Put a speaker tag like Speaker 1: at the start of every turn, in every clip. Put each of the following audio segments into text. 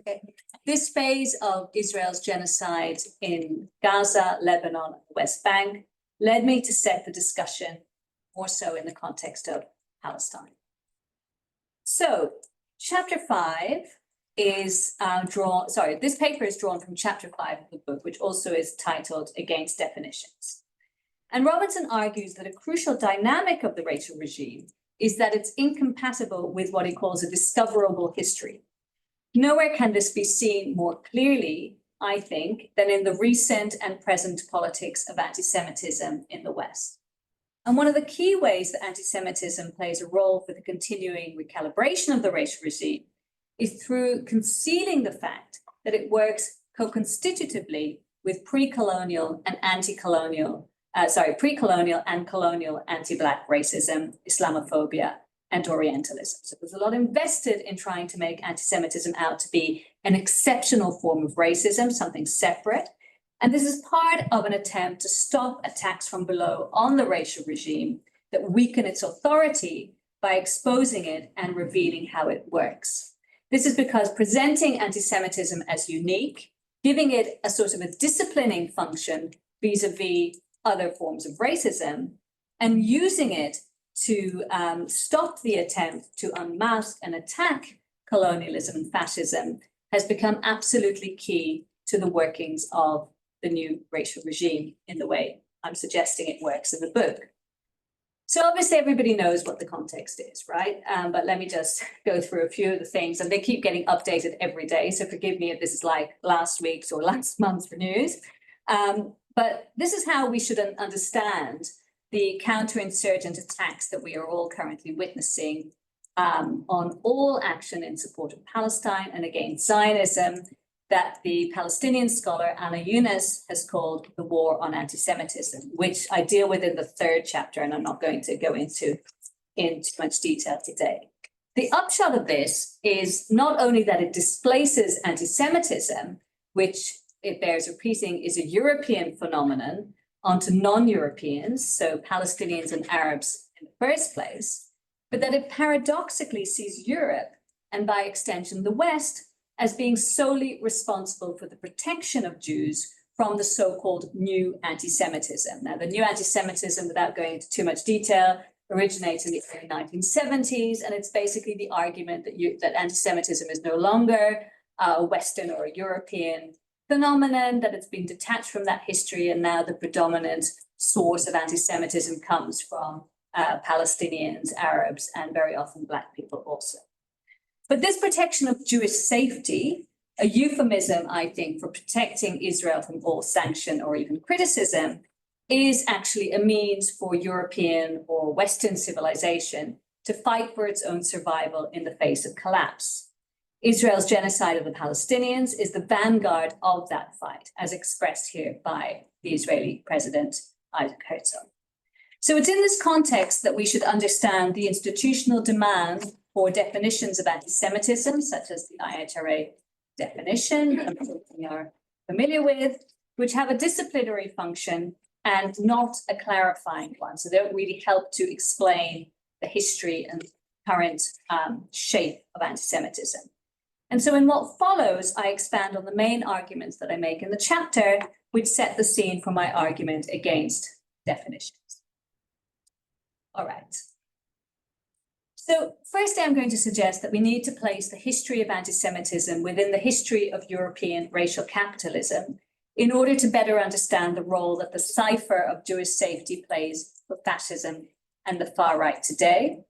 Speaker 1: Okay. This phase of Israel's genocide in Gaza, Lebanon, and the West Bank led me to set the discussion more so in the context of Palestine. So, chapter 5 is this paper is drawn from chapter 5 of the book, which also is titled Against Definitions. And Robinson argues that a crucial dynamic of the racial regime is that it's incompatible with what he calls a discoverable history. Nowhere can this be seen more clearly, I think, than in the recent and present politics of anti-Semitism in the West. And one of the key ways that anti-Semitism plays a role for the continuing recalibration of the racial regime is through concealing the fact that it works co-constitutively with pre-colonial and colonial anti-Black racism, Islamophobia, and Orientalism. So there's a lot invested in trying to make anti-Semitism out to be an exceptional form of racism, something separate. And this is part of an attempt to stop attacks from below on the racial regime that weaken its authority by exposing it and revealing how it works. This is because presenting anti-Semitism as unique, giving it a sort of a disciplining function vis-a-vis other forms of racism, and using it to stop the attempt to unmask and attack colonialism and fascism has become absolutely key to the workings of the new racial regime in the way I'm suggesting it works in the book. So obviously everybody knows what the context is, right? But let me just go through a few of the things, and they keep getting updated every day. So forgive me if this is like last week's or last month's news. But this is how we should understand the counterinsurgent attacks that we are all currently witnessing on all action in support of Palestine and against Zionism, that the Palestinian scholar Anna Yunus has called the war on anti-Semitism, which I deal with in the 3rd chapter, and I'm not going to go into in too much detail today. The upshot of this is not only that it displaces anti-Semitism, which it bears repeating is a European phenomenon, onto non-Europeans, so Palestinians and Arabs in the first place, but that it paradoxically sees Europe, and by extension the West, as being solely responsible for the protection of Jews from the so-called new anti-Semitism. Now, the new anti-Semitism, without going into too much detail, originates in the early 1970s, and it's basically the argument that anti-Semitism is no longer a Western or a European phenomenon, that it's been detached from that history, and now the predominant source of anti-Semitism comes from Palestinians, Arabs, and very often Black people also. But this protection of Jewish safety, a euphemism, I think, for protecting Israel from all sanction or even criticism, is actually a means for European or Western civilization to fight for its own survival in the face of collapse. Israel's genocide of the Palestinians is the vanguard of that fight, as expressed here by the Israeli President Isaac Herzog. So it's in this context that we should understand the institutional demand for definitions of anti-Semitism, such as the IHRA definition, that we are familiar with, which have a disciplinary function and not a clarifying one. So they don't really help to explain the history and current shape of anti-Semitism. And so in what follows, I expand on the main arguments that I make in the chapter, which set the scene for my argument against definitions. All right. So firstly, I'm going to suggest that we need to place the history of anti-Semitism within the history of European racial capitalism in order to better understand the role that the cipher of Jewish safety plays for fascism and the far right today.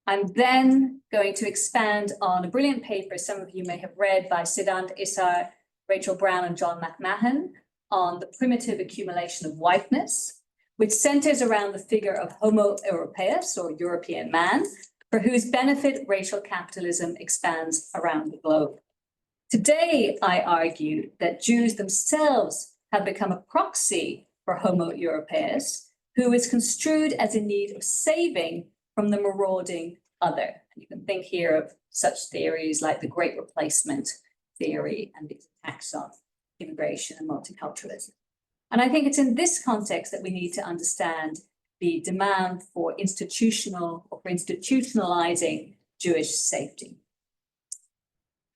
Speaker 1: I'm then going to expand on a brilliant paper some of you may have read by Siddhant Issar, Rachel Brown, and John McMahon on the primitive accumulation of whiteness, which centers around the figure of Homo Europaeus, or European man, for whose benefit racial capitalism expands around the globe. Today, I argue that Jews themselves have become a proxy for Homo Europaeus, who is construed as in need of saving from the marauding other. You can think here of such theories like the Great Replacement theory and these attacks on immigration and multiculturalism. And I think it's in this context that we need to understand the demand for institutional or for institutionalizing Jewish safety.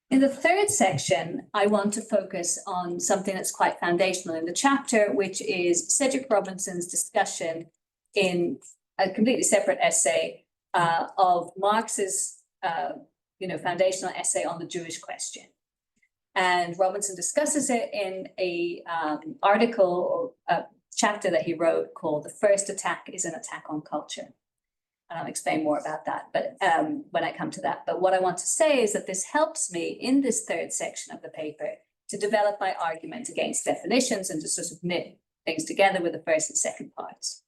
Speaker 1: In the third section, I want to focus on something that's quite foundational in the chapter, which is Cedric Robinson's discussion in a completely separate essay of Marx's foundational essay on the Jewish question. And Robinson discusses it in a article or a chapter that he wrote called "The First Attack is an Attack on Culture." And I'll explain more about that, but when I come to that. But what I want to say is that this helps me in this third section of the paper to develop my argument against definitions and to sort of knit things together with the first and second parts.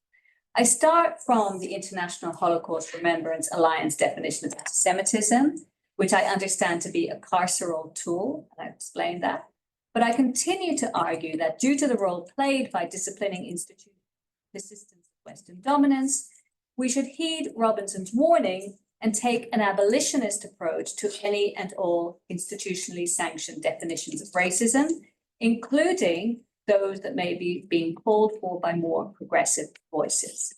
Speaker 1: I start from the International Holocaust Remembrance Alliance definition of anti-Semitism, which I understand to be a carceral tool, and I've explained that. But I continue to argue that due to the role played by disciplining institutions, persistence of Western dominance, we should heed Robinson's warning and take an abolitionist approach to any and all institutionally sanctioned definitions of racism, including those that may be being called for by more progressive voices.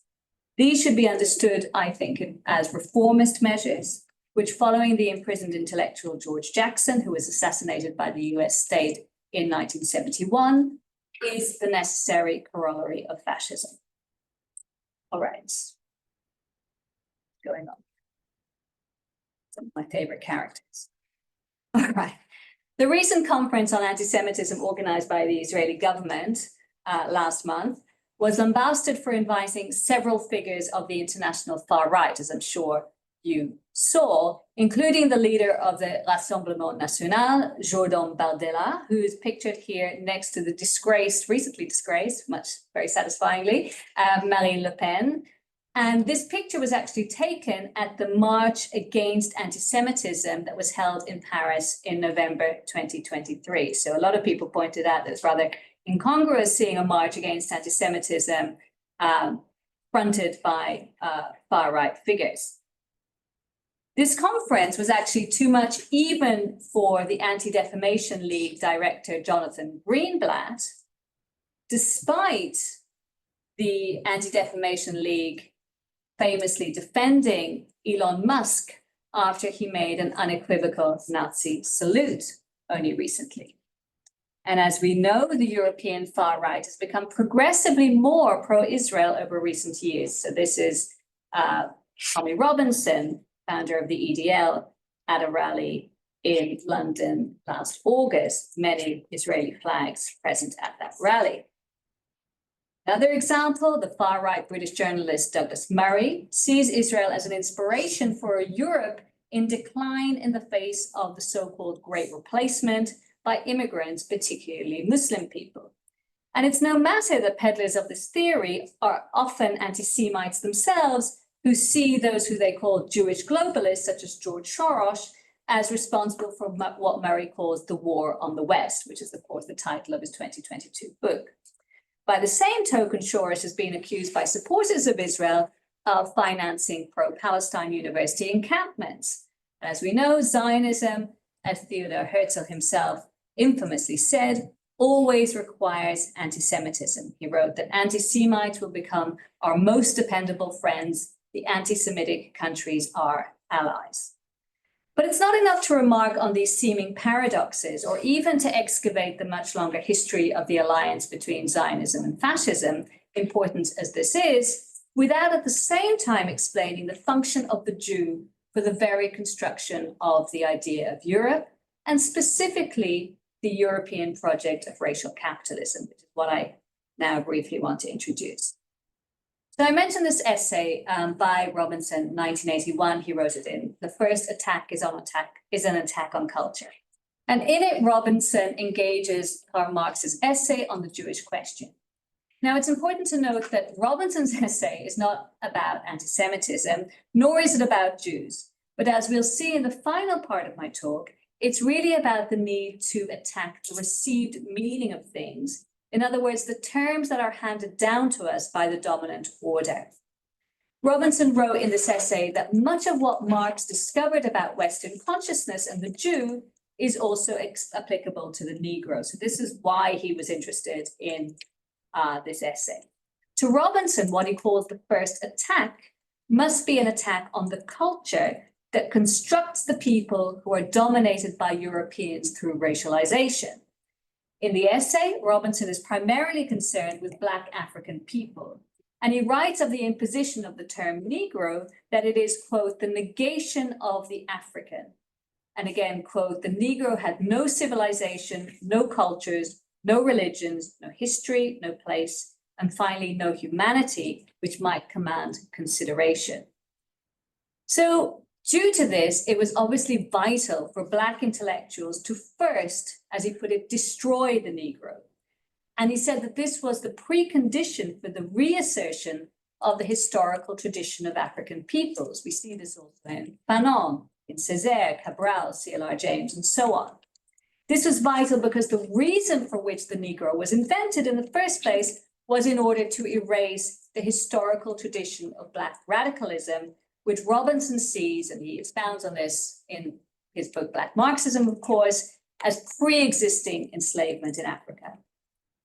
Speaker 1: These should be understood, I think, as reformist measures, which, following the imprisoned intellectual George Jackson, who was assassinated by the US state in 1971, is the necessary corollary of fascism. All right. Going on. Some of my favorite characters. All right. The recent conference on anti-Semitism organized by the Israeli government last month was lambasted for inviting several figures of the international far right, as I'm sure you saw, including the leader of the Rassemblement National, Jordan Bardella, who is pictured here next to the recently disgraced, very satisfyingly, Marine Le Pen. And this picture was actually taken at the March Against Anti-Semitism that was held in Paris in November 2023. So a lot of people pointed out that it's rather incongruous seeing a march against anti-Semitism fronted by far-right figures. This conference was actually too much even for the Anti-Defamation League director, Jonathan Greenblatt, despite the Anti-Defamation League famously defending Elon Musk after he made an unequivocal Nazi salute only recently. And as we know, the European far right has become progressively more pro-Israel over recent years. So this is Tommy Robinson, founder of the EDL, at a rally in London last August, many Israeli flags present at that rally. Another example, the far-right British journalist Douglas Murray sees Israel as an inspiration for a Europe in decline in the face of the so-called Great Replacement by immigrants, particularly Muslim people. And it's no matter that peddlers of this theory are often anti-Semites themselves, who see those who they call Jewish globalists, such as George Soros, as responsible for what Murray calls the war on the West, which is, of course, the title of his 2022 book. By the same token, Soros has been accused by supporters of Israel of financing pro-Palestine university encampments. As we know, Zionism, as Theodor Herzl himself infamously said, always requires anti-Semitism. He wrote that anti-Semites will become our most dependable friends. The anti-Semitic countries are allies. But it's not enough to remark on these seeming paradoxes or even to excavate the much longer history of the alliance between Zionism and fascism, important as this is, without at the same time explaining the function of the Jew for the very construction of the idea of Europe, and specifically the European project of racial capitalism, which is what I now briefly want to introduce. So I mentioned this essay by Robinson, 1981. He wrote it in "The First Attack is an Attack on Culture." And in it, Robinson engages Karl Marx's essay on the Jewish question. Now, it's important to note that Robinson's essay is not about anti-Semitism, nor is it about Jews. But as we'll see in the final part of my talk, it's really about the need to attack the received meaning of things. In other words, the terms that are handed down to us by the dominant order. Robinson wrote in this essay that much of what Marx discovered about Western consciousness and the Jew is also applicable to the Negro. So this is why he was interested in this essay. To Robinson, what he calls the first attack must be an attack on the culture that constructs the people who are dominated by Europeans through racialization. In the essay, Robinson is primarily concerned with Black African people, and he writes of the imposition of the term Negro that it is, quote, the negation of the African. And again, quote, the Negro had no civilization, no cultures, no religions, no history, no place, and finally, no humanity, which might command consideration. So due to this, it was obviously vital for Black intellectuals to first, as he put it, destroy the Negro. And he said that this was the precondition for the reassertion of the historical tradition of African peoples. We see this also in Fanon, in Césaire, Cabral, C.L.R. James, and so on. This was vital because the reason for which the Negro was invented in the first place was in order to erase the historical tradition of Black radicalism, which Robinson sees, and he expounds on this in his book, Black Marxism, of course, as pre-existing enslavement in Africa.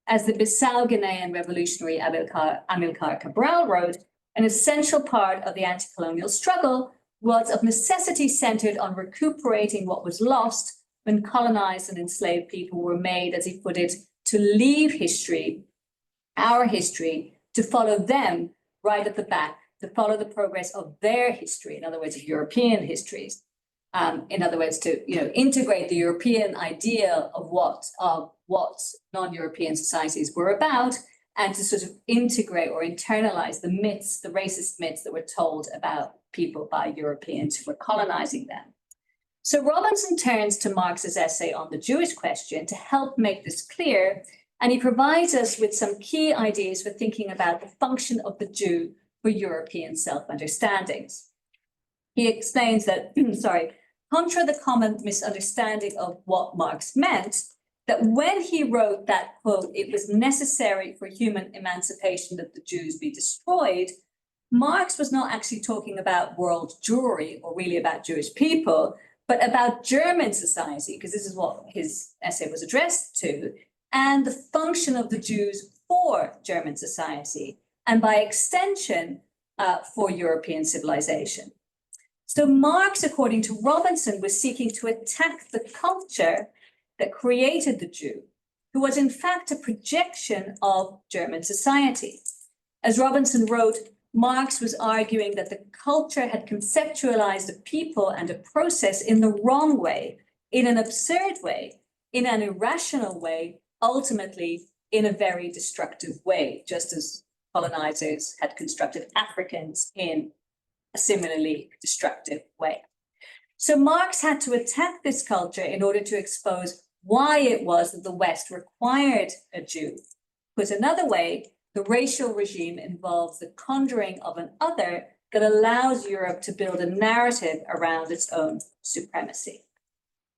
Speaker 1: As the Bissau-Guinean revolutionary Amilcar Cabral wrote, an essential part of the anti-colonial struggle was of necessity centered on recuperating what was lost when colonized and enslaved people were made, as he put it, to leave history, our history, to follow them right at the back, to follow the progress of their history, in other words, of European histories. In other words, to integrate the European ideal of what non-European societies were about, and to sort of integrate or internalize the myths, the racist myths that were told about people by Europeans who were colonizing them. So Robinson turns to Marx's essay on the Jewish question to help make this clear, and he provides us with some key ideas for thinking about the function of the Jew for European self-understandings. He explains that, contra the common misunderstanding of what Marx meant, that when he wrote that, quote, it was necessary for human emancipation that the Jews be destroyed, Marx was not actually talking about world Jewry or really about Jewish people, but about German society, because this is what his essay was addressed to, and the function of the Jews for German society, and by extension, for European civilization. So Marx, according to Robinson, was seeking to attack the culture that created the Jew, who was in fact a projection of German society. As Robinson wrote, Marx was arguing that the culture had conceptualized a people and a process in the wrong way, in an absurd way, in an irrational way, ultimately in a very destructive way, just as colonizers had constructed Africans in a similarly destructive way. So Marx had to attack this culture in order to expose why it was that the West required a Jew. Put another way, the racial regime involves the conjuring of an other that allows Europe to build a narrative around its own supremacy.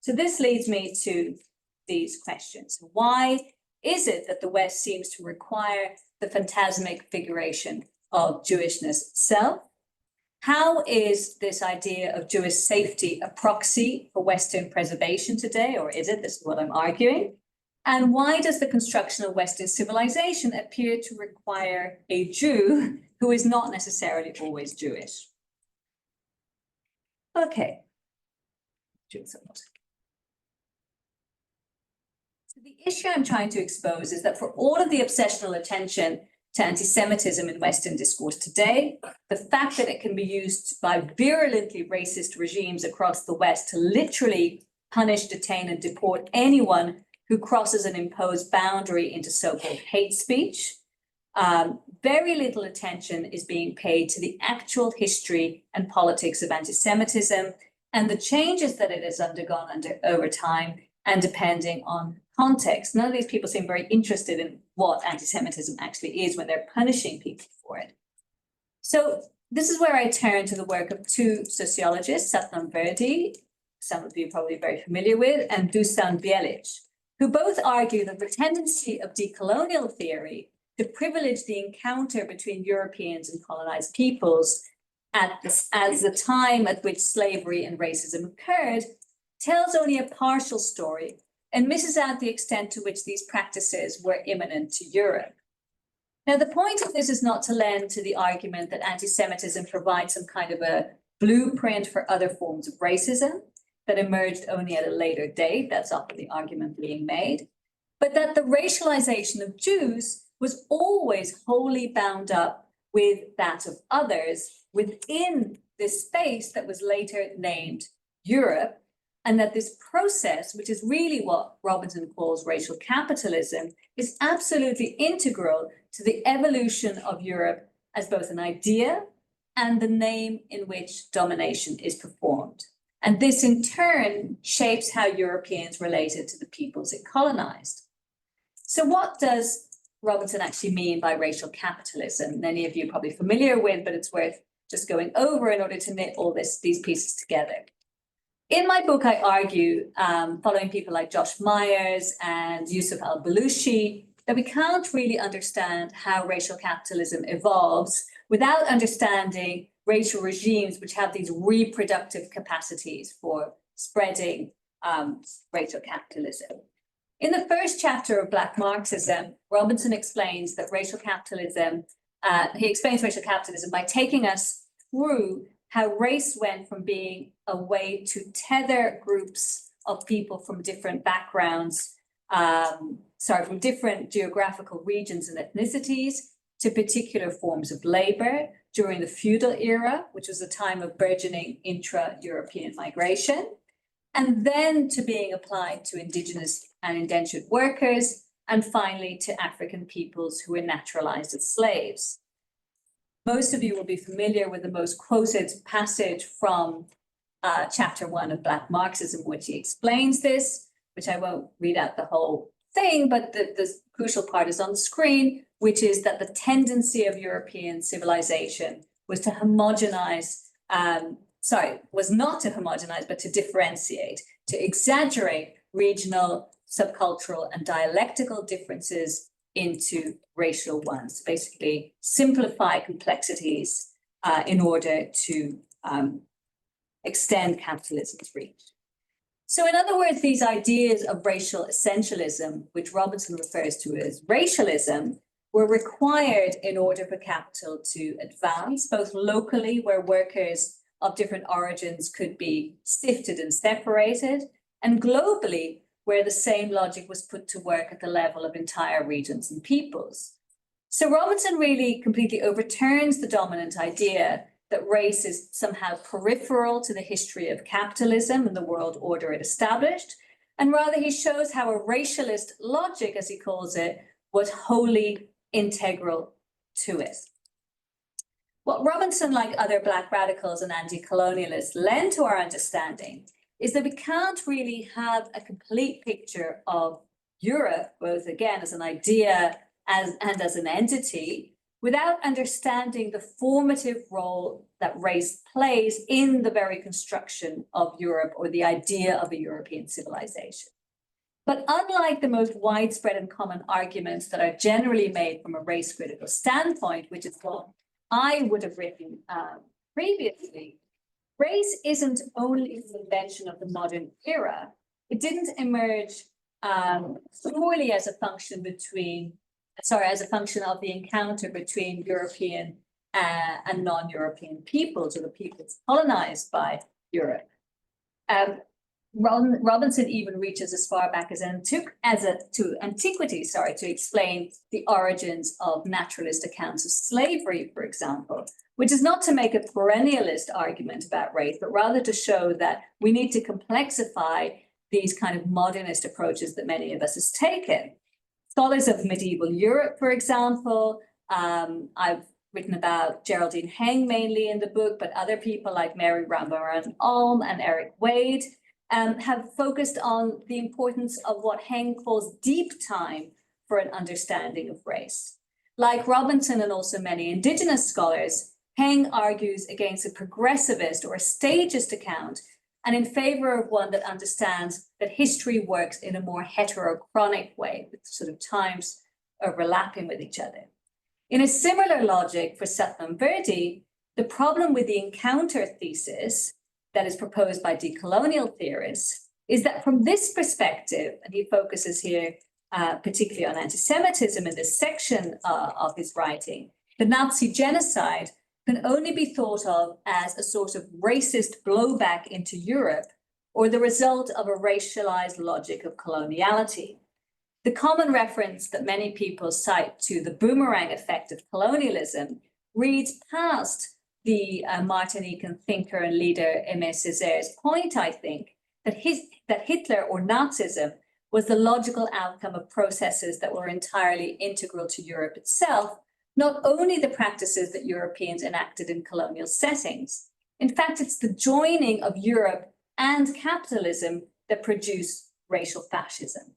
Speaker 1: So this leads me to these questions. Why is it that the West seems to require the phantasmic figuration of Jewishness itself? How is this idea of Jewish safety a proxy for Western preservation today, or is it? This is what I'm arguing. And why does the construction of Western civilization appear to require a Jew who is not necessarily always Jewish? Okay. So the issue I'm trying to expose is that for all of the obsessional attention to anti-Semitism in Western discourse today, the fact that it can be used by virulently racist regimes across the West to literally punish, detain, and deport anyone who crosses an imposed boundary into so-called hate speech. Very little attention is being paid to the actual history and politics of anti-Semitism and the changes that it has undergone over time and depending on context. None of these people seem very interested in what anti-Semitism actually is when they're punishing people for it. So this is where I turn to the work of two sociologists, Satnam Verdi, some of you are probably very familiar with, and Dusan Bielic, who both argue that the tendency of decolonial theory to privilege the encounter between Europeans and colonized peoples as the time at which slavery and racism occurred tells only a partial story and misses out the extent to which these practices were imminent to Europe. Now, the point of this is not to lend to the argument that anti-Semitism provides some kind of a blueprint for other forms of racism that emerged only at a later date. That's often the argument being made. But that the racialization of Jews was always wholly bound up with that of others within this space that was later named Europe, and that this process, which is really what Robinson calls racial capitalism, is absolutely integral to the evolution of Europe as both an idea and the name in which domination is performed. And this in turn shapes how Europeans related to the peoples it colonized. So what does Robinson actually mean by racial capitalism? Many of you are probably familiar with, but it's worth just going over in order to knit all these pieces together. In my book, I argue, following people like Josh Myers and Yusuf al-Balushi, that we can't really understand how racial capitalism evolves without understanding racial regimes which have these reproductive capacities for spreading racial capitalism. In the first chapter of Black Marxism, Robinson explains that racial capitalism, he explains racial capitalism by taking us through how race went from being a way to tether groups of people from different backgrounds, from different geographical regions and ethnicities to particular forms of labor during the feudal era, which was a time of burgeoning intra-European migration, and then to being applied to indigenous and indentured workers, and finally to African peoples who were naturalized as slaves. Most of you will be familiar with the most quoted passage from chapter 1 of Black Marxism, which he explains this, which I won't read out the whole thing, but the crucial part is on the screen, which is that the tendency of European civilization was to homogenize, was not to homogenize, but to differentiate, to exaggerate regional, subcultural, and dialectical differences into racial ones, basically simplify complexities in order to extend capitalism's reach. So in other words, these ideas of racial essentialism, which Robinson refers to as racialism, were required in order for capital to advance, both locally, where workers of different origins could be sifted and separated, and globally, where the same logic was put to work at the level of entire regions and peoples. So Robinson really completely overturns the dominant idea that race is somehow peripheral to the history of capitalism and the world order it established, and rather he shows how a racialist logic, as he calls it, was wholly integral to it. What Robinson, like other Black radicals and anti-colonialists, lend to our understanding is that we can't really have a complete picture of Europe, both again as an idea and as an entity, without understanding the formative role that race plays in the very construction of Europe or the idea of a European civilization. But unlike the most widespread and common arguments that are generally made from a race critical standpoint, which is what I would have written previously, race isn't only an invention of the modern era. It didn't emerge purely as a function of the encounter between European and non-European peoples, or the peoples colonized by Europe. Robinson even reaches as far back as antiquity, to explain the origins of naturalist accounts of slavery, for example, which is not to make a perennialist argument about race, but rather to show that we need to complexify these kind of modernist approaches that many of us has taken. Scholars of medieval Europe, for example, I've written about Geraldine Heng mainly in the book, but other people like Mary Rambaran Ulm and Eric Wade have focused on the importance of what Heng calls deep time for an understanding of race. Like Robinson and also many indigenous scholars, Heng argues against a progressivist or a stagist account and in favor of one that understands that history works in a more heterochronic way, with sort of times overlapping with each other. In a similar logic for Satnam Verdi, the problem with the encounter thesis that is proposed by decolonial theorists is that from this perspective, and he focuses here particularly on anti-Semitism in this section of his writing, the Nazi genocide can only be thought of as a sort of racist blowback into Europe or the result of a racialized logic of coloniality. The common reference that many people cite to the boomerang effect of colonialism reads past the Martinican thinker and leader Aimé Césaire's point, I think, that Hitler or Nazism was the logical outcome of processes that were entirely integral to Europe itself, not only the practices that Europeans enacted in colonial settings. In fact, it's the joining of Europe and capitalism that produced racial fascism.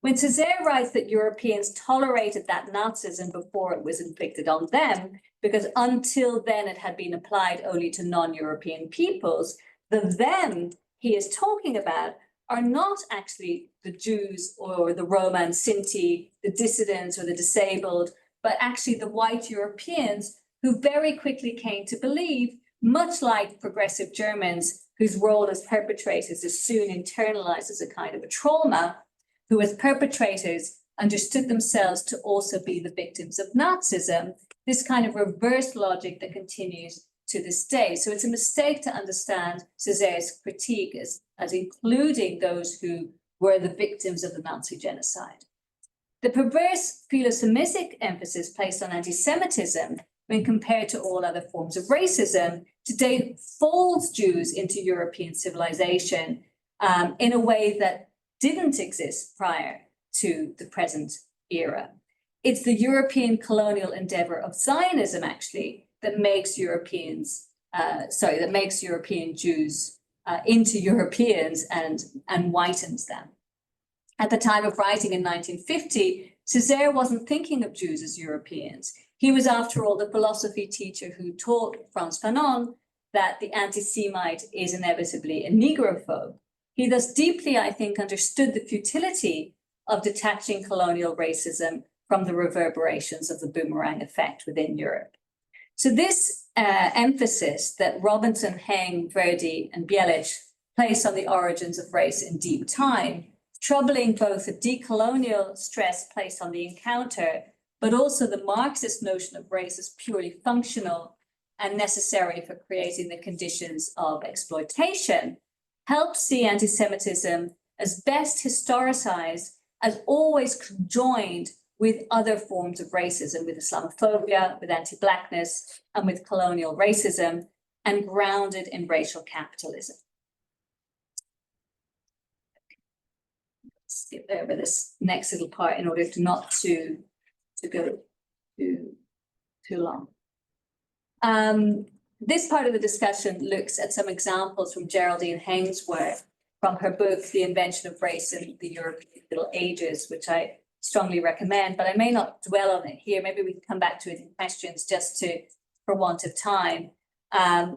Speaker 1: When Césaire writes that Europeans tolerated that Nazism before it was inflicted on them, because until then it had been applied only to non-European peoples, the them he is talking about are not actually the Jews or the Roma and Sinti, the dissidents or the disabled, but actually the white Europeans who very quickly came to believe, much like progressive Germans, whose role as perpetrators is soon internalized as a kind of a trauma, who as perpetrators understood themselves to also be the victims of Nazism, this kind of reverse logic that continues to this day. So it's a mistake to understand Césaire's critique as including those who were the victims of the Nazi genocide. The perverse philo-Semitic emphasis placed on anti-Semitism when compared to all other forms of racism today folds Jews into European civilization in a way that didn't exist prior to the present era. It's the European colonial endeavor of Zionism, actually, that makes European Jews into Europeans and whitens them. At the time of writing in 1950, Césaire wasn't thinking of Jews as Europeans. He was, after all, the philosophy teacher who taught Frantz Fanon that the anti-Semite is inevitably a negrophobe. He thus deeply, I think, understood the futility of detaching colonial racism from the reverberations of the boomerang effect within Europe. So this emphasis that Robinson, Heng, Verdi, and Bielich place on the origins of race in deep time, troubling both the decolonial stress placed on the encounter, but also the Marxist notion of race as purely functional and necessary for creating the conditions of exploitation, helps see anti-Semitism as best historicized, as always conjoined with other forms of racism, with Islamophobia, with anti-Blackness, and with colonial racism, and grounded in racial capitalism. Skip over this next little part in order to not to go too long. This part of the discussion looks at some examples from Geraldine Heng's work from her book, The Invention of Race in the European Middle Ages, which I strongly recommend, but I may not dwell on it here. Maybe we can come back to it in questions just for want of time.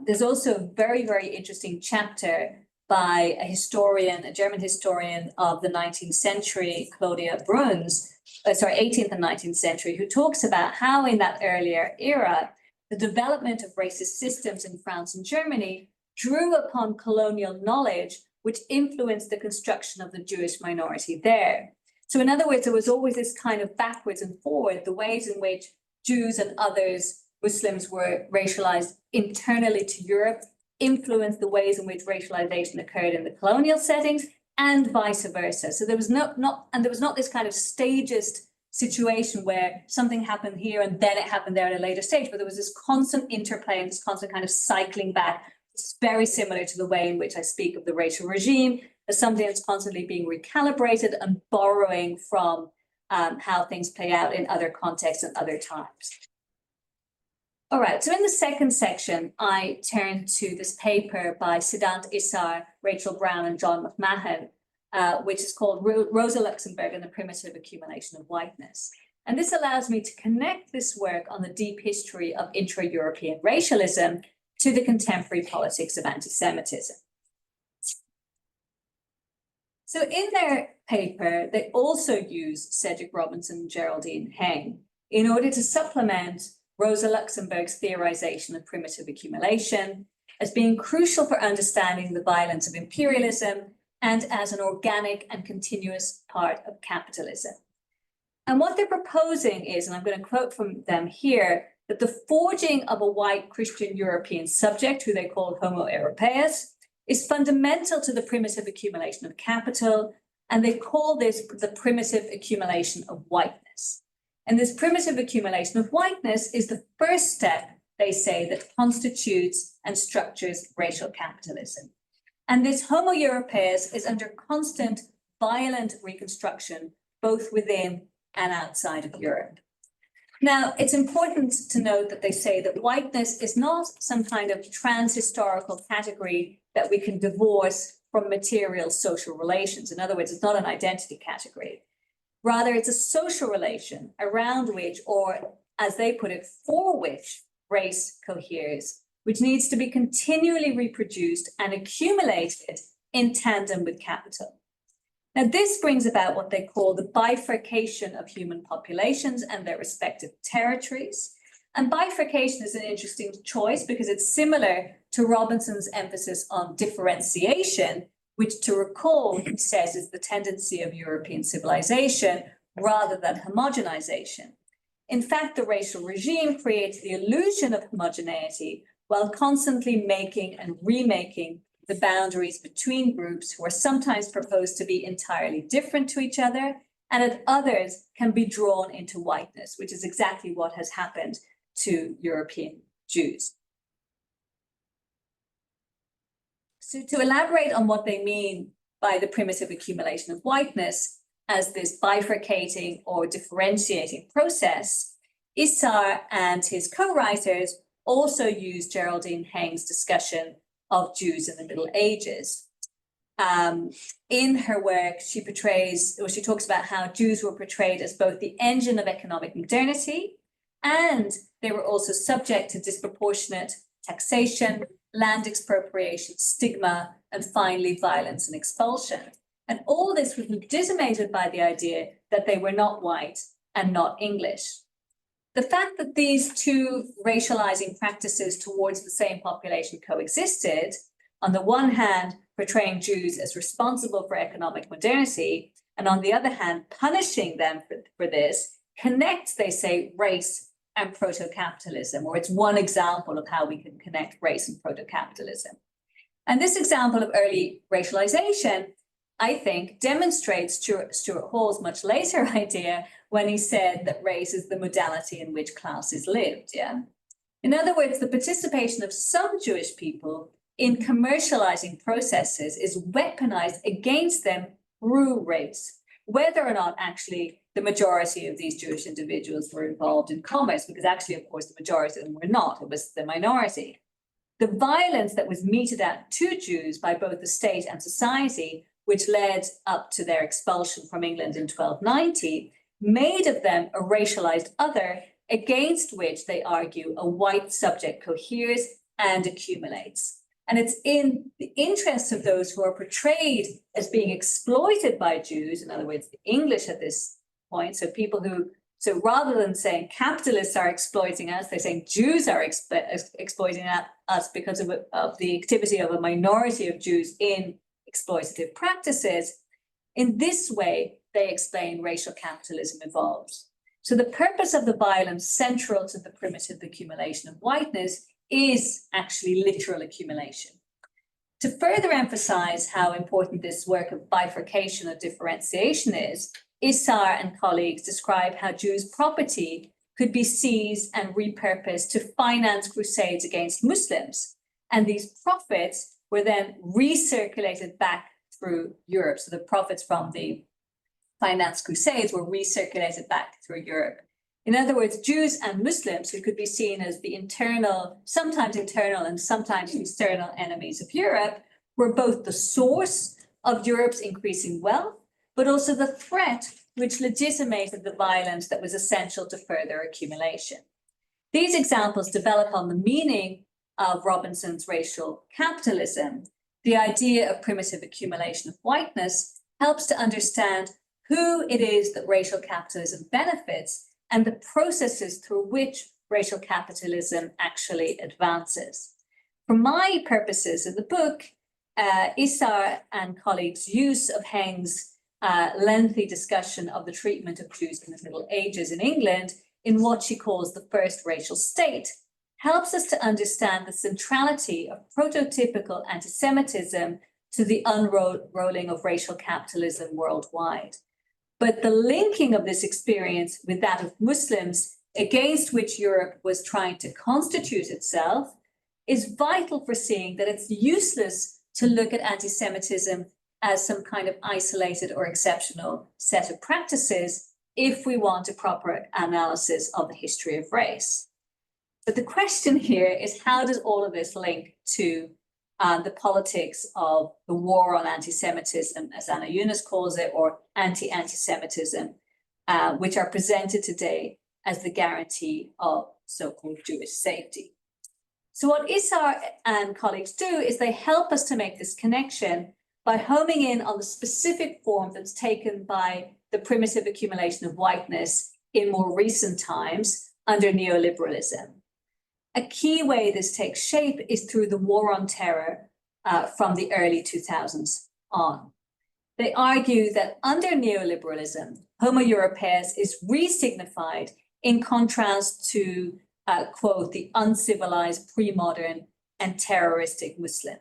Speaker 1: There's also a very, very interesting chapter by a German historian of the 19th century, Claudia Bruns, 18th and 19th century, who talks about how in that earlier era, the development of racist systems in France and Germany drew upon colonial knowledge, which influenced the construction of the Jewish minority there. So in other words, there was always this kind of backwards and forward, the ways in which Jews and others, Muslims, were racialized internally to Europe, influenced the ways in which racialization occurred in the colonial settings, and vice versa. So there was not this kind of stagist situation where something happened here and then it happened there at a later stage, but there was this constant interplay and this constant kind of cycling back. It's very similar to the way in which I speak of the racial regime as something that's constantly being recalibrated and borrowing from how things play out in other contexts and other times. All right, so in the second section, I turn to this paper by Siddhant Issar, Rachel Brown, and John McMahon, which is called Rosa Luxemburg and the Primitive Accumulation of Whiteness. And this allows me to connect this work on the deep history of intra-European racialism to the contemporary politics of anti-Semitism. So in their paper, they also use Cedric Robinson and Geraldine Heng in order to supplement Rosa Luxemburg's theorization of primitive accumulation as being crucial for understanding the violence of imperialism and as an organic and continuous part of capitalism. And what they're proposing is, and I'm going to quote from them here, that the forging of a white Christian European subject, who they called Homo Europaeus, is fundamental to the primitive accumulation of capital, and they call this the primitive accumulation of whiteness. And this primitive accumulation of whiteness is the first step, they say, that constitutes and structures racial capitalism. And this Homo Europaeus is under constant violent reconstruction, both within and outside of Europe. Now, it's important to note that they say that whiteness is not some kind of trans-historical category that we can divorce from material social relations. In other words, it's not an identity category. Rather, it's a social relation around which, or as they put it, for which race coheres, which needs to be continually reproduced and accumulated in tandem with capital. Now, this brings about what they call the bifurcation of human populations and their respective territories. And bifurcation is an interesting choice because it's similar to Robinson's emphasis on differentiation, which, to recall, he says is the tendency of European civilization rather than homogenization. In fact, the racial regime creates the illusion of homogeneity while constantly making and remaking the boundaries between groups who are sometimes proposed to be entirely different to each other, and at others can be drawn into whiteness, which is exactly what has happened to European Jews. So to elaborate on what they mean by the primitive accumulation of whiteness as this bifurcating or differentiating process, Issar and his co-writers also use Geraldine Heng's discussion of Jews in the Middle Ages. In her work, she talks about how Jews were portrayed as both the engine of economic modernity, and they were also subject to disproportionate taxation, land expropriation, stigma, and finally violence and expulsion. And all this was legitimated by the idea that they were not white and not English. The fact that these two racializing practices towards the same population coexisted, on the one hand, portraying Jews as responsible for economic modernity, and on the other hand, punishing them for this, connects, they say, race and proto-capitalism, or it's one example of how we can connect race and proto-capitalism. And this example of early racialization, I think, demonstrates Stuart Hall's much later idea when he said that race is the modality in which classes lived, yeah? In other words, the participation of some Jewish people in commercializing processes is weaponized against them through race, whether or not actually the majority of these Jewish individuals were involved in commerce, because actually, of course, the majority of them were not, it was the minority. The violence that was meted out to Jews by both the state and society, which led up to their expulsion from England in 1290, made of them a racialized other against which, they argue, a white subject coheres and accumulates. And it's in the interests of those who are portrayed as being exploited by Jews, in other words, the English at this point, so rather than saying capitalists are exploiting us, they're saying Jews are exploiting us because of the activity of a minority of Jews in exploitative practices. In this way, they explain racial capitalism evolves. So the purpose of the violence central to the primitive accumulation of whiteness is actually literal accumulation. To further emphasize how important this work of bifurcation or differentiation is, Issar and colleagues describe how Jews' property could be seized and repurposed to finance crusades against Muslims. And these profits were then recirculated back through Europe. So the profits from the financed crusades were recirculated back through Europe. In other words, Jews and Muslims, who could be seen as the sometimes internal and sometimes external enemies of Europe, were both the source of Europe's increasing wealth, but also the threat which legitimated the violence that was essential to further accumulation. These examples develop on the meaning of Robinson's racial capitalism. The idea of primitive accumulation of whiteness helps to understand who it is that racial capitalism benefits and the processes through which racial capitalism actually advances. For my purposes in the book, Issar and colleagues' use of Heng's lengthy discussion of the treatment of Jews in the Middle Ages in England in what she calls the first racial state helps us to understand the centrality of prototypical anti-Semitism to the unrolling of racial capitalism worldwide. But the linking of this experience with that of Muslims against which Europe was trying to constitute itself is vital for seeing that it's useless to look at anti-Semitism as some kind of isolated or exceptional set of practices if we want a proper analysis of the history of race. But the question here is, how does all of this link to the politics of the war on anti-Semitism, as Anna Yunus calls it, or anti-Semitism, which are presented today as the guarantee of so-called Jewish safety. So what Issar and colleagues do is they help us to make this connection by homing in on the specific form that's taken by the primitive accumulation of whiteness in more recent times under neoliberalism. A key way this takes shape is through the war on terror from the early 2000s on. They argue that under neoliberalism, Homo Europaeus is re-signified in contrast to, quote, the uncivilized, pre-modern and terroristic Muslim.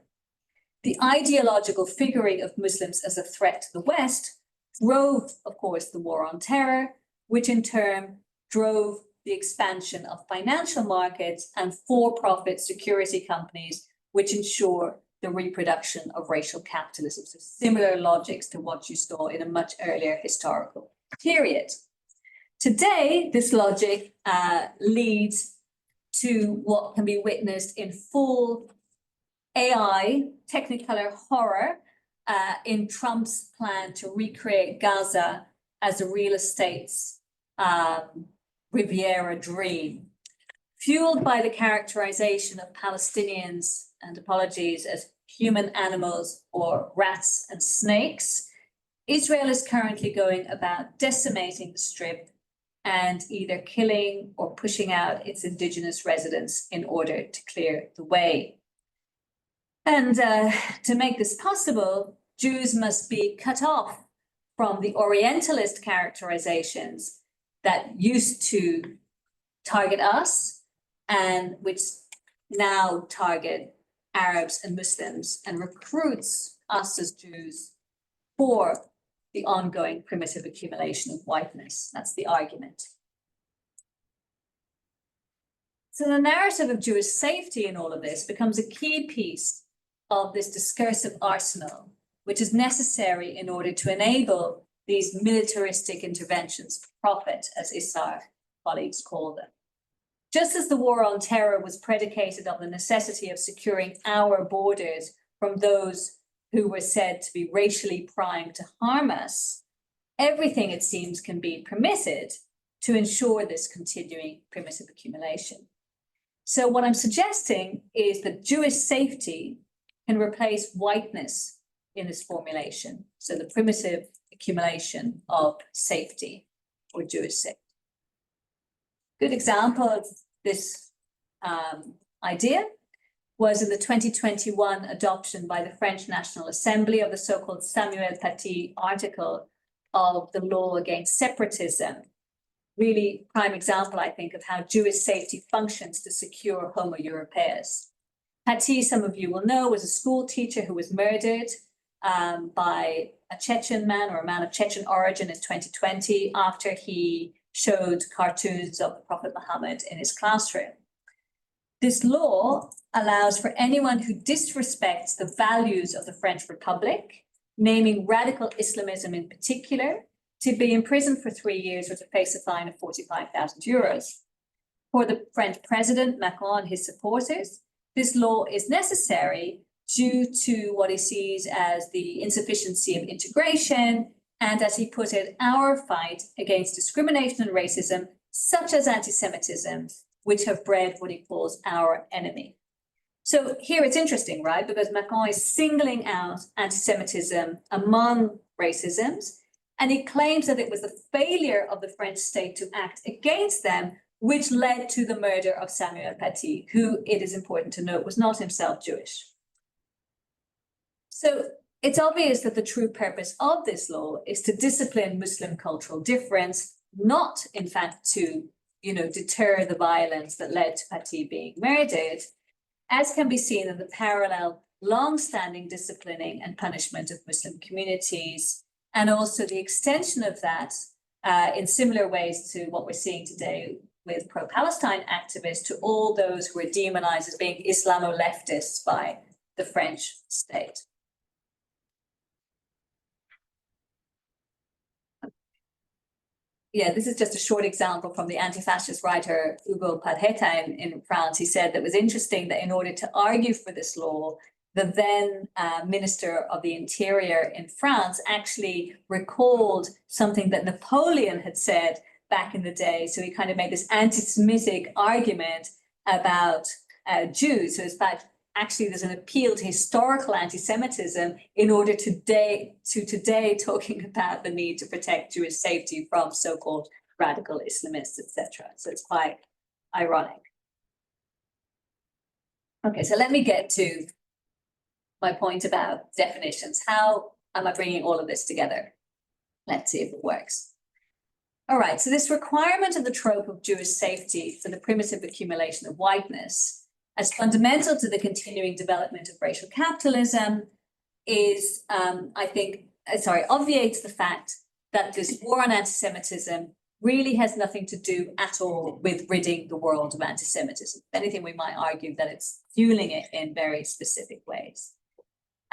Speaker 1: The ideological figuring of Muslims as a threat to the West drove, of course, the war on terror, which in turn drove the expansion of financial markets and for-profit security companies, which ensure the reproduction of racial capitalism. So similar logics to what you saw in a much earlier historical period. Today, this logic leads to what can be witnessed in full AI, Technicolor horror, in Trump's plan to recreate Gaza as a real estate's Riviera dream, fueled by the characterization of Palestinians, and apologies, as human animals or rats and snakes. Israel is currently going about decimating the Strip and either killing or pushing out its indigenous residents in order to clear the way. And to make this possible, Jews must be cut off from the Orientalist characterizations that used to target us and which now target Arabs and Muslims and recruits us as Jews for the ongoing primitive accumulation of whiteness. That's the argument. So the narrative of Jewish safety in all of this becomes a key piece of this discursive arsenal, which is necessary in order to enable these militaristic interventions for profit, as Issar colleagues call them. Just as the war on terror was predicated on the necessity of securing our borders from those who were said to be racially primed to harm us, everything, it seems, can be permitted to ensure this continuing primitive accumulation. So what I'm suggesting is that Jewish safety can replace whiteness in this formulation. So the primitive accumulation of safety or Jewish safety. Good example of this idea was in the 2021 adoption by the French National Assembly of the so-called Samuel Paty article of the law against separatism. Really prime example, I think, of how Jewish safety functions to secure Homo Europaeus. Paty, some of you will know, was a school teacher who was murdered by a Chechen man or a man of Chechen origin in 2020 after he showed cartoons of the Prophet Muhammad in his classroom. This law allows for anyone who disrespects the values of the French Republic, naming radical Islamism in particular, to be imprisoned for 3 years or to face a fine of 45,000 euros. For the French president, Macron, and his supporters, this law is necessary due to what he sees as the insufficiency of integration and, as he put it, our fight against discrimination and racism, such as anti-Semitism, which have bred what he calls our enemy. So here it's interesting, right? Because Macron is singling out anti-Semitism among racisms, and he claims that it was the failure of the French state to act against them which led to the murder of Samuel Paty, who, it is important to note, was not himself Jewish. So it's obvious that the true purpose of this law is to discipline Muslim cultural difference, not, in fact, to deter the violence that led to Paty being murdered, as can be seen in the parallel long-standing disciplining and punishment of Muslim communities, and also the extension of that in similar ways to what we're seeing today with pro-Palestine activists, to all those who are demonized as being Islamo-leftists by the French state. Yeah, this is just a short example from the anti-fascist writer Hugo Padheta in France. He said that it was interesting that in order to argue for this law, the then Minister of the Interior in France actually recalled something that Napoleon had said back in the day. So he kind of made this anti-Semitic argument about Jews. So in fact, actually there's an appeal to historical anti-Semitism in order today talking about the need to protect Jewish safety from so-called radical Islamists, etc. So it's quite ironic. Okay, so let me get to my point about definitions. How am I bringing all of this together? Let's see if it works. All right, so this requirement of the trope of Jewish safety for the primitive accumulation of whiteness as fundamental to the continuing development of racial capitalism is, obviates the fact that this war on anti-Semitism really has nothing to do at all with ridding the world of anti-Semitism. If anything, we might argue that it's fueling it in very specific ways.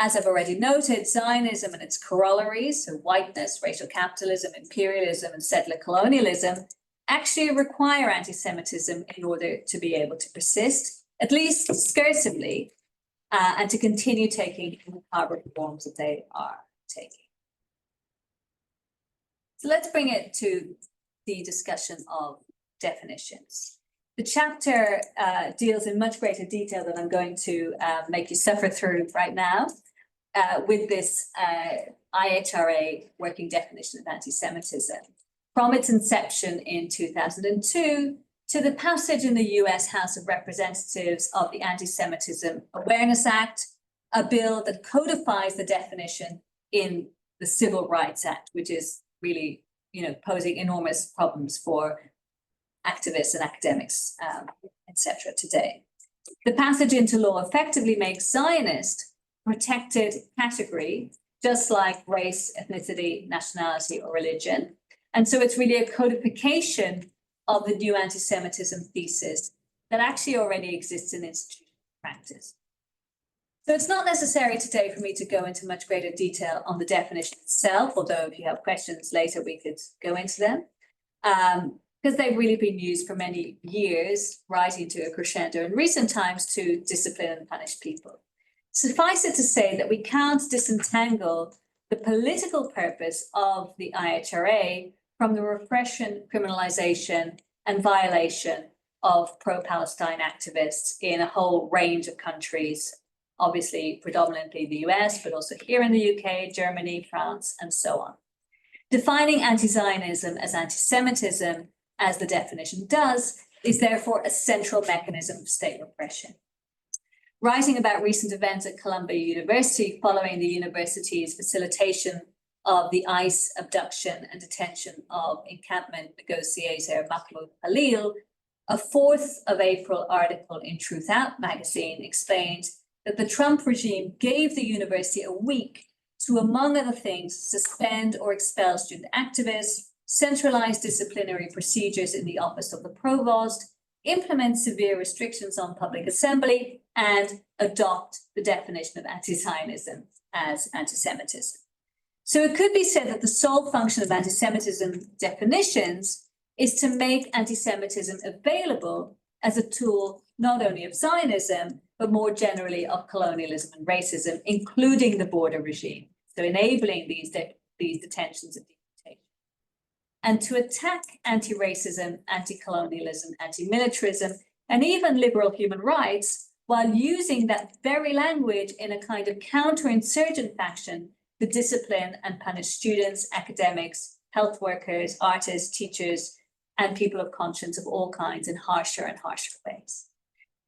Speaker 1: As I've already noted, Zionism and its corollaries, so whiteness, racial capitalism, imperialism, and settler colonialism, actually require anti-Semitism in order to be able to persist, at least scursively, and to continue taking the power forms that they are taking. So let's bring it to the discussion of definitions. The chapter deals in much greater detail than I'm going to make you suffer through right now with this IHRA working definition of anti-Semitism. From its inception in 2002 to the passage in the US House of Representatives of the Anti-Semitism Awareness Act, a bill that codifies the definition in the Civil Rights Act, which is really, posing enormous problems for activists and academics, etc. today. The passage into law effectively makes Zionist a protected category, just like race, ethnicity, nationality, or religion. And so it's really a codification of the new anti-Semitism thesis that actually already exists in institutional practice. So it's not necessary today for me to go into much greater detail on the definition itself, although if you have questions later, we could go into them. Because they've really been used for many years, rising to a crescendo in recent times to discipline and punish people. Suffice it to say that we can't disentangle the political purpose of the IHRA from the repression, criminalization, and violation of pro-Palestine activists in a whole range of countries, obviously predominantly the US, but also here in the UK, Germany, France, and so on. Defining anti-Zionism as anti-Semitism, as the definition does, is therefore a central mechanism of state repression. Writing about recent events at Columbia University following the university's facilitation of the ICE abduction and detention of encampment negotiator Mahmoud Khalil, a 4th of April article in Truth Out magazine explained that the Trump regime gave the university a week to, among other things, suspend or expel student activists, centralize disciplinary procedures in the office of the provost, implement severe restrictions on public assembly, and adopt the definition of anti-Zionism as anti-Semitism. So it could be said that the sole function of anti-Semitism definitions is to make anti-Semitism available as a tool not only of Zionism, but more generally of colonialism and racism, including the border regime. So enabling these detentions and deportations. And to attack anti-racism, anti-colonialism, anti-militarism, and even liberal human rights, while using that very language in a kind of counterinsurgent fashion to discipline and punish students, academics, health workers, artists, teachers, and people of conscience of all kinds in harsher and harsher ways.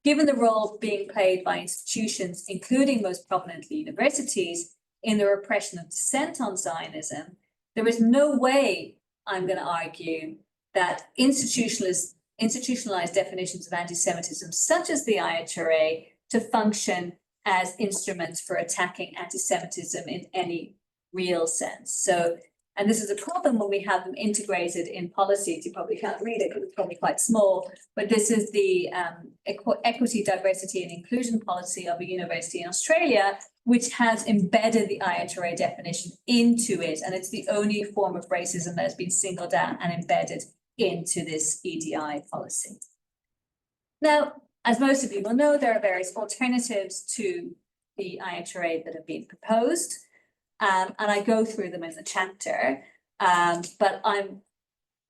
Speaker 1: Given the role being played by institutions, including most prominently universities, in the repression of dissent on Zionism, there is no way, I'm going to argue, that institutionalist institutionalized definitions of anti-Semitism, such as the IHRA, to function as instruments for attacking anti-Semitism in any real sense. So, and this is a problem when we have them integrated in policies. You probably can't read it because it's probably quite small, but this is the equity, diversity and inclusion policy of a university in Australia, which has embedded the IHRA definition into it. And it's the only form of racism that has been singled out and embedded into this EDI policy. Now, as most of you will know, there are various alternatives to the IHRA that have been proposed. And I go through them in the chapter, but I'm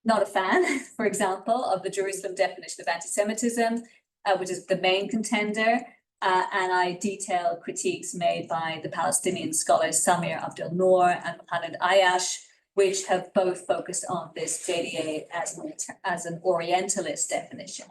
Speaker 1: not a fan, for example, of the Jerusalem definition of anti-Semitism, which is the main contender. And I detail critiques made by the Palestinian scholars Samir Abdel Noor and Mohamed Ayash, which have both focused on this JDA as an Orientalist definition.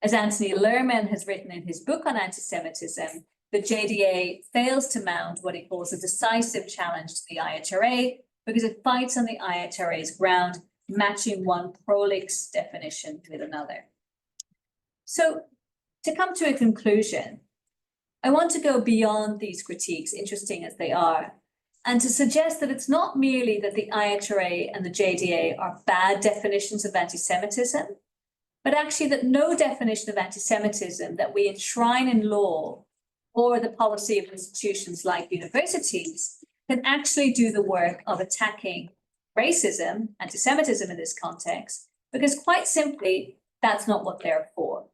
Speaker 1: As Anthony Lerman has written in his book on anti-Semitism, the JDA fails to mount what he calls a decisive challenge to the IHRA because it fights on the IHRA's ground, matching one prolix definition with another. So to come to a conclusion, I want to go beyond these critiques, interesting as they are, and to suggest that it's not merely that the IHRA and the JDA are bad definitions of anti-Semitism, but actually that no definition of anti-Semitism that we enshrine in law or the policy of institutions like universities can actually do the work of attacking racism, anti-Semitism in this context, because quite simply, that's not what they're for.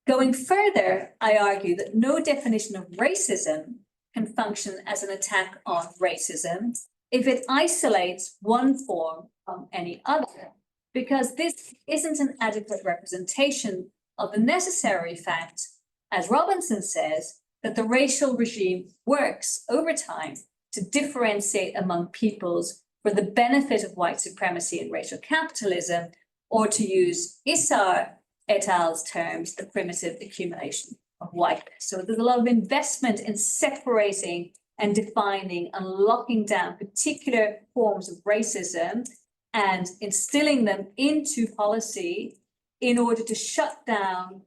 Speaker 1: Going further, I argue that no definition of racism can function as an attack on racism if it isolates one form from any other, because this isn't an adequate representation of the necessary fact, as Robinson says, that the racial regime works over time to differentiate among peoples for the benefit of white supremacy and racial capitalism, or to use Issar et al.'s terms, the primitive accumulation of whiteness. So there's a lot of investment in separating and defining and locking down particular forms of racism and instilling them into policy in order to shut down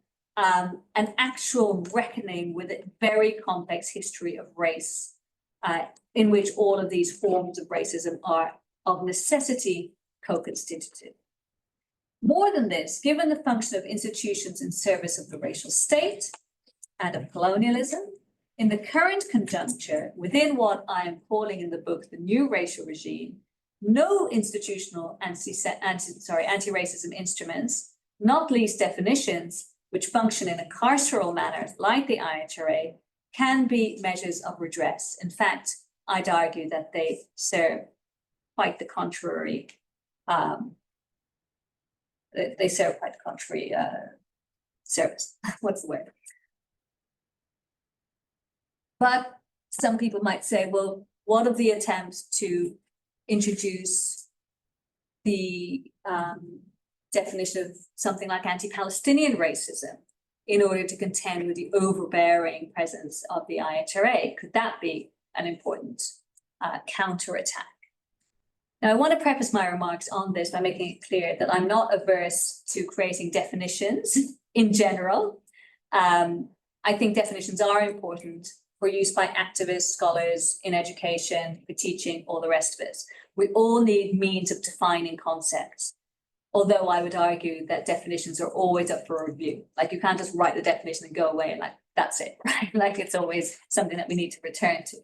Speaker 1: an actual reckoning with a very complex history of race, in which all of these forms of racism are of necessity co-constitutive. More than this, given the function of institutions in service of the racial state and of colonialism, in the current conjuncture, within what I am calling in the book the new racial regime, no institutional anti-racism instruments, not least definitions, which function in a carceral manner like the IHRA, can be measures of redress. In fact, I'd argue that they serve quite the contrary. They serve quite the contrary service. What's the word? But some people might say, well, what of the attempts to introduce the definition of something like anti-Palestinian racism in order to contend with the overbearing presence of the IHRA? Could that be an important counterattack? Now, I want to preface my remarks on this by making it clear that I'm not averse to creating definitions in general. I think definitions are important for use by activists, scholars, in education, for teaching, all the rest of it. We all need means of defining concepts. Although I would argue that definitions are always up for review. Like you can't just write the definition and go away and like, that's it, right? Like it's always something that we need to return to.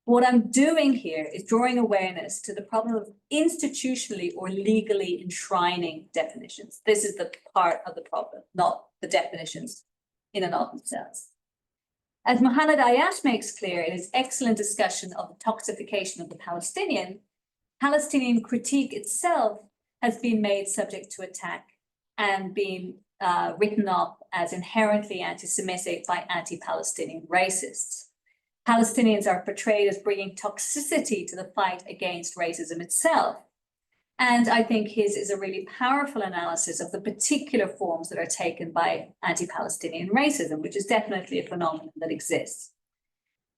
Speaker 1: What I'm doing here is drawing awareness to the problem of institutionally or legally enshrining definitions. This is the part of the problem, not the definitions in and of themselves. As Mohamed Ayash makes clear in his excellent discussion of the toxification of the Palestinian critique itself has been made subject to attack and been written up as inherently anti-Semitic by anti-Palestinian racists. Palestinians are portrayed as bringing toxicity to the fight against racism itself. And I think his is a really powerful analysis of the particular forms that are taken by anti-Palestinian racism, which is definitely a phenomenon that exists.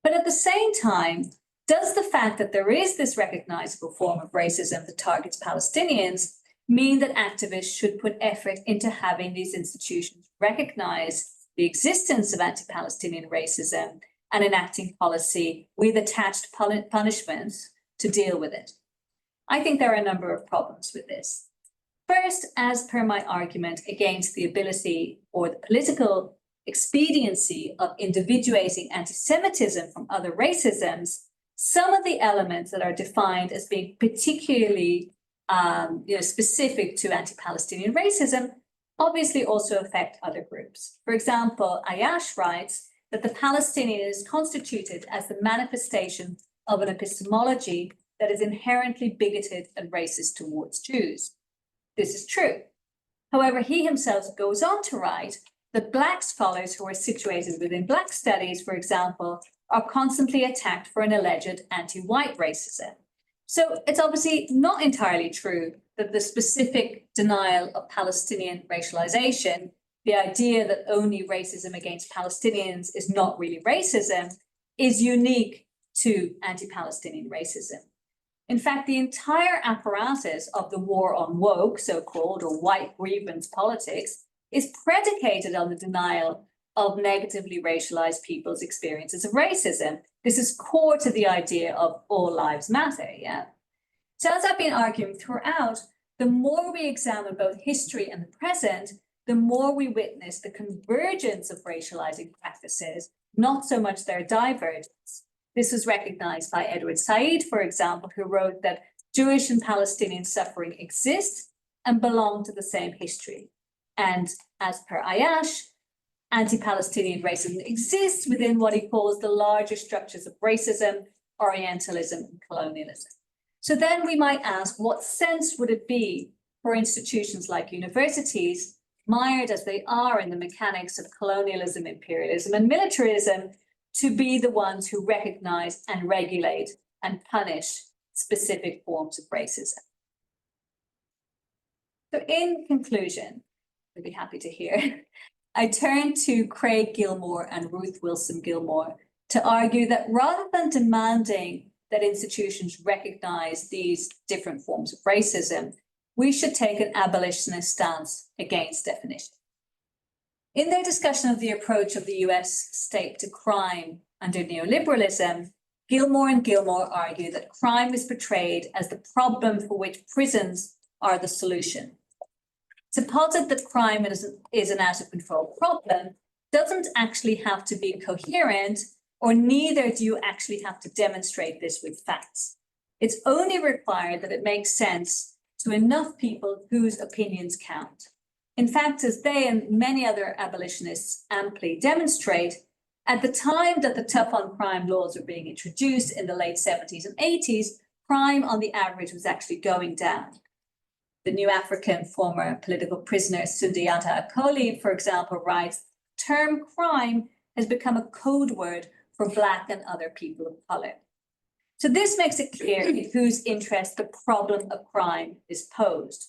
Speaker 1: But at the same time, does the fact that there is this recognizable form of racism that targets Palestinians mean that activists should put effort into having these institutions recognize the existence of anti-Palestinian racism and enacting policy with attached punishments to deal with it. I think there are a number of problems with this. First, as per my argument against the ability or the political expediency of individuating anti-Semitism from other racisms, some of the elements that are defined as being particularly specific to anti-Palestinian racism obviously also affect other groups. For example, Ayash writes that the Palestinian is constituted as the manifestation of an epistemology that is inherently bigoted and racist towards Jews. This is true. However, he himself goes on to write that Black scholars who are situated within Black studies, for example, are constantly attacked for an alleged anti-white racism. So it's obviously not entirely true that the specific denial of Palestinian racialization, the idea that only racism against Palestinians is not really racism, is unique to anti-Palestinian racism. In fact, the entire apparatus of the war on woke, so-called, or white grievance politics, is predicated on the denial of negatively racialized people's experiences of racism. This is core to the idea of all lives matter, yeah? So as I've been arguing throughout, the more we examine both history and the present, the more we witness the convergence of racializing practices, not so much their divergence. This was recognized by Edward Said, for example, who wrote that Jewish and Palestinian suffering exist and belong to the same history. And as per Ayash, anti-Palestinian racism exists within what he calls the larger structures of racism, Orientalism, and colonialism. So then we might ask, what sense would it be for institutions like universities, mired as they are in the mechanics of colonialism, imperialism, and militarism, to be the ones who recognize and regulate and punish specific forms of racism? So in conclusion, I'd be happy to hear, I turn to Craig Gilmore and Ruth Wilson Gilmore to argue that rather than demanding that institutions recognize these different forms of racism, we should take an abolitionist stance against definition. In their discussion of the approach of the US state to crime under neoliberalism, Gilmore and Gilmore argue that crime is portrayed as the problem for which prisons are the solution. To posit that crime is an out-of-control problem doesn't actually have to be coherent, or neither do you actually have to demonstrate this with facts. It's only required that it makes sense to enough people whose opinions count. In fact, as they and many other abolitionists amply demonstrate, at the time that the tough on crime laws were being introduced in the late 70s and 80s, crime on the average was actually going down. The New African former political prisoner Sundiata Acoli, for example, writes, the term crime has become a code word for Black and other people of color. So this makes it clear in whose interest the problem of crime is posed.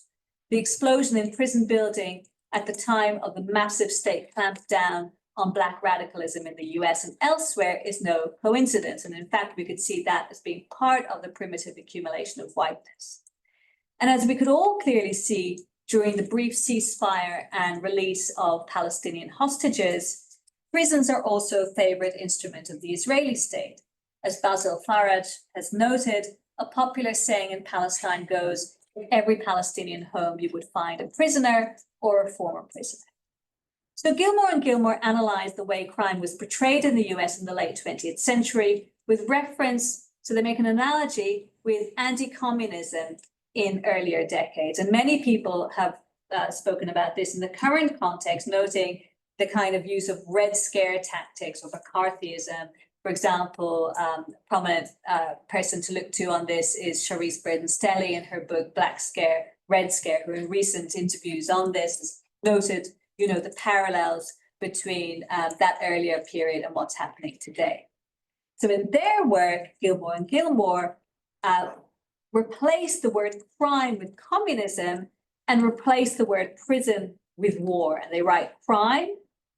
Speaker 1: The explosion in prison building at the time of the massive state clampdown on Black radicalism in the US and elsewhere is no coincidence. And in fact, we could see that as being part of the primitive accumulation of whiteness. And as we could all clearly see during the brief ceasefire and release of Palestinian hostages, prisons are also a favorite instrument of the Israeli state. As Basil Faraj has noted, a popular saying in Palestine goes, in every Palestinian home you would find a prisoner or a former prisoner. So Gilmore and Gilmore analyzed the way crime was portrayed in the US in the late 20th century with reference, so they make an analogy with anti-communism in earlier decades. And many people have spoken about this in the current context, noting the kind of use of Red Scare tactics or McCarthyism. For example, a prominent person to look to on this is Charisse Braden-Stelly in her book, Black Scare, Red Scare, who in recent interviews on this has noted, the parallels between that earlier period and what's happening today. So in their work, Gilmore and Gilmore replace the word crime with communism and replace the word prison with war. And they write, crime,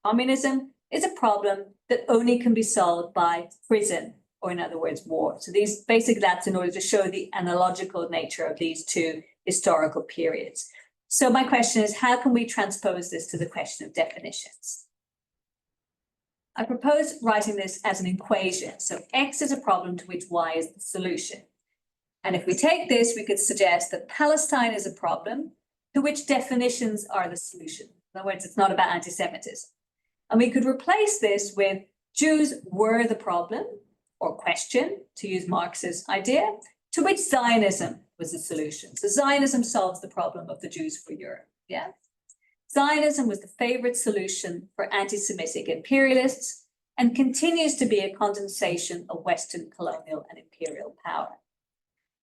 Speaker 1: communism is a problem that only can be solved by prison, or in other words, war. So basically that's in order to show the analogical nature of these two historical periods. So my question is, how can we transpose this to the question of definitions? I propose writing this as an equation. So X is a problem to which Y is the solution. And if we take this, we could suggest that Palestine is a problem to which definitions are the solution. In other words, it's not about anti-Semitism. And we could replace this with Jews were the problem or question, to use Marx's idea, to which Zionism was the solution. So Zionism solves the problem of the Jews for Europe. Yeah. Zionism was the favorite solution for anti-Semitic imperialists and continues to be a condensation of Western colonial and imperial power.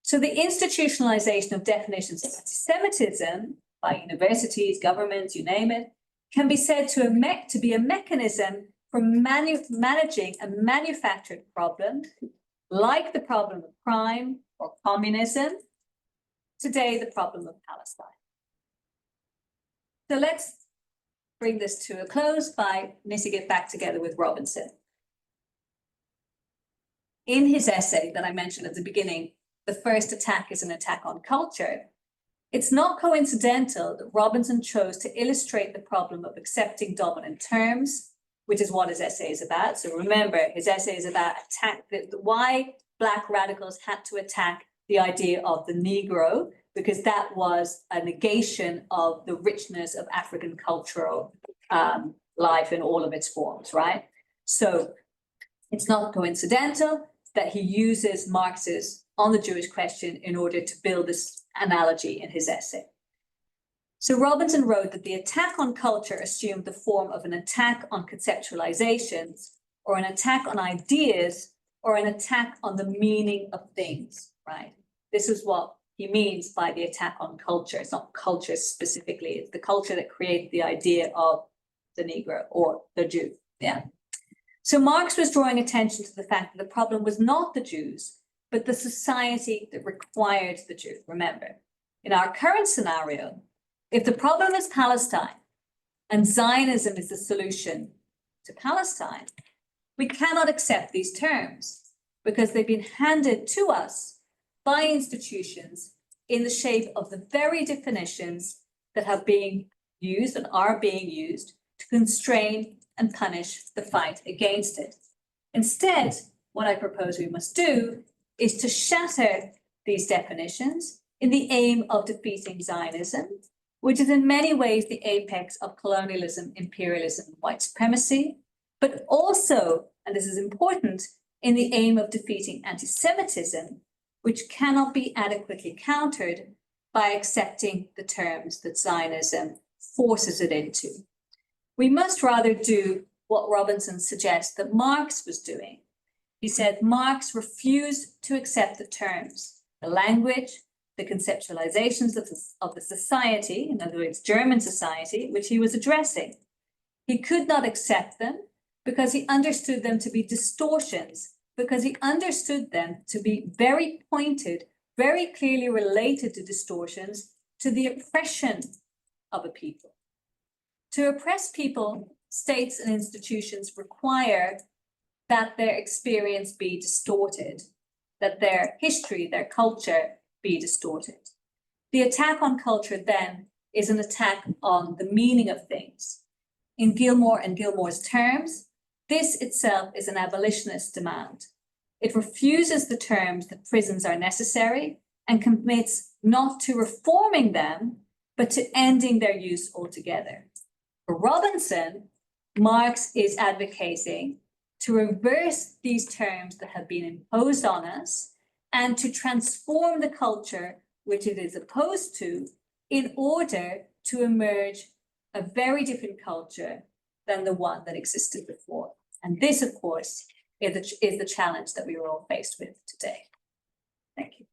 Speaker 1: So the institutionalization of definitions of anti-Semitism by universities, governments, you name it, can be said to be a mechanism for managing a manufactured problem, like the problem of crime or communism, today the problem of Palestine. So let's bring this to a close by knitting it back together with Robinson. In his essay that I mentioned at the beginning, The First Attack is an Attack on Culture, it's not coincidental that Robinson chose to illustrate the problem of accepting dominant terms, which is what his essay is about. So remember, his essay is about why Black radicals had to attack the idea of the Negro, because that was a negation of the richness of African cultural life in all of its forms, right? So it's not coincidental that he uses Marx's On the Jewish Question in order to build this analogy in his essay. So Robinson wrote that the attack on culture assumed the form of an attack on conceptualizations, or an attack on ideas, or an attack on the meaning of things, right? This is what he means by the attack on culture. It's not culture specifically, it's the culture that created the idea of the Negro or the Jew, yeah? So Marx was drawing attention to the fact that the problem was not the Jews, but the society that required the Jew. Remember, in our current scenario, if the problem is Palestine and Zionism is the solution to Palestine, we cannot accept these terms because they've been handed to us by institutions in the shape of the very definitions that have been used and are being used to constrain and punish the fight against it. Instead, what I propose we must do is to shatter these definitions in the aim of defeating Zionism, which is in many ways the apex of colonialism, imperialism, and white supremacy, but also, and this is important, in the aim of defeating anti-Semitism, which cannot be adequately countered by accepting the terms that Zionism forces it into. We must rather do what Robinson suggests that Marx was doing. He said Marx refused to accept the terms, the language, the conceptualizations of the society, in other words, German society, which he was addressing. He could not accept them because he understood them to be distortions, because he understood them to be very pointed, very clearly related to distortions, to the oppression of a people. To oppress people, states and institutions require that their experience be distorted, that their history, their culture be distorted. The attack on culture then is an attack on the meaning of things. In Gilmore and Gilmore's terms, this itself is an abolitionist demand. It refuses the terms that prisons are necessary and commits not to reforming them, but to ending their use altogether. For Robinson, Marx is advocating to reverse these terms that have been imposed on us and to transform the culture which it is opposed to in order to emerge a very different culture than the one that existed before. And this, of course, is the challenge that we are all faced with today. Thank you.